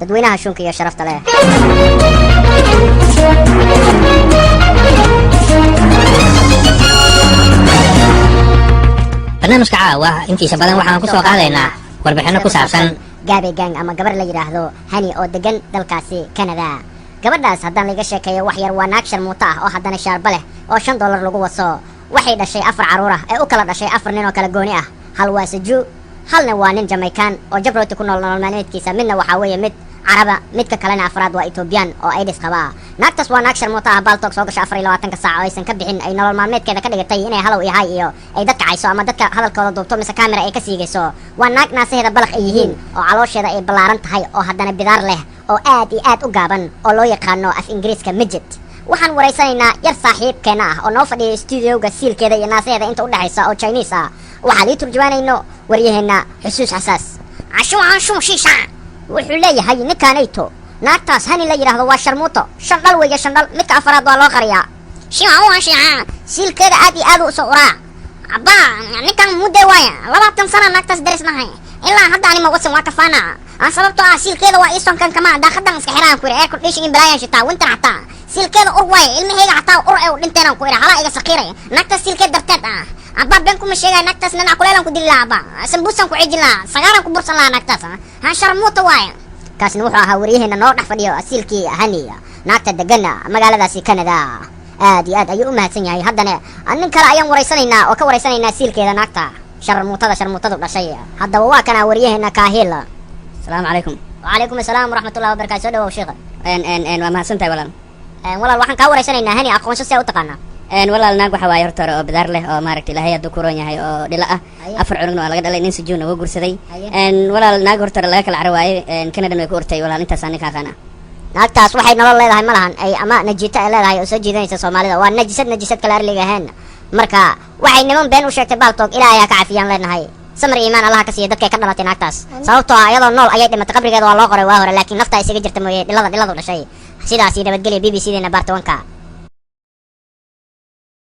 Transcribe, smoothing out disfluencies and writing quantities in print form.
dadweynaha shunka iyo sharafta leh. barnaamijka caawa intiisa badan waxaan ku soo qaadaynaa warbixino ku saabsan Gabi Gang ama gabar la yiraahdo Hani oo degan dalkaasi Canada. gabadhaas haddaan laga sheekeeyo wax yar waa naag sharmuuto ah oo haddana shaarba leh oo $5 lagu waso. waxay dhashay 4 caruur ah ee u kala dhashay 4 nin oo kala gooni ah. hal waa Saju, halna waa nin Jamaican oo Jabroti ku nool nolol maalmeedkiisa, midna waxa weeye mid Caraba, midka kalena afraad waa Ethiopian oo AIDS qaba. naagtaas waa naag sharmuuto ah baaltoog soo gashay 24 saac oo aysan ka bixin, ay nolol maalmeedkeeda ka dhigatay inay halow iyo hay iyo ay dadka cayso ama dadka hadalkooda duubto mise camera ay ka siigayso. waa naag naasaheeda balaq ay yihiin oo caloosheeda ay ballaaran tahay oo haddana bidaar leh oo aad iyo aad u gaaban oo loo yaqaano af Ingiriiska midget. waxaan wareysanaynaa yar saaxiibkeena ah oo noo fadhiya studio-ga siilkeeda iyo naasaheeda inta u dhaxaysa oo Chinese ah. waxaa lii turjumaanayno waryaheena Xusuus Xasaas. cashuun shiisha wuxuu leeyahay ninkaanayto naagtaas Hani la yiraahdo waa sharmuuto, shandal weeye shandal, midka afraad waa loo qariyaa. shiica siilkeeda aad iyo aad u soo uraa abaa ninkan muddo waaya 20 sano naagtaas darisnahay ilaa hadda anima wasan waa kafaana aan sababtoo ah siilkeeda waa iisoon kan kama daaqadan iska xiraan ku air condition in balaayan shitaa winter hataa siilkeeda ur waaya ilmahayga hataa ur ay u dhinteen ku hala iga saqiiray naagtaas siilkeeda darteed abaa been kuma sheegay naagtaas nana kuleelan ku dilaa abaa sambuusan ku cijilaa sagaran ku bursan laa naagtaas ha sharmuuto waaya. kaasna wuxuu ahaa waryaheena noo dhex fadhiyo asiilkii Hani naagta degana magaaladaasi Canada. aad iyo aad ayuu u mahadsan yahay. haddana nin kale ayaan wareysanaynaa oo ka wareysanaynaa siilkeeda naagta sharmuutadu dhashay. haddaba waa kana waryaheena Kaahil. asalaamu calaykum. وعليكم السلام ورحمة الله وبركاته. سو دhow sheekha. waa mahadsantahay walaal. walaal waxaan kaa wareysanaynaa Hani aqoonso si aad u taqaanaa. walaal naag waxa waaye horta oo bidaar leh oo maaragtay ilaahay hadduu ku roon yahay oo dhila ah 4 cunugna waa laga dhalay, nin Sajuuna waa guursaday. walaal naag horta laga kala caro waaye Canada way ku urtay walaal intaas aan ka aqaana. naagtaas waxay nolol leedahay malahan ay ama najita ay leedahay oo soo jiidanaysa Soomaalida. waa najisad kala arliga ahaan marka waxay niman been u sheegtay baaltoog ilaahay ka cafiyaan leenahay. samir iimaan Allah ka siiyo dadka ka dhalatay naagtaas sababtoo ah iyadoo nool ayay dhimatay, qabrigeeda waa loo qoray waa hore laakiin nafta isaga jirta mooyee dhiladu dhashay. sidaas iyo nabadgelyo BBC-deena baartawanka.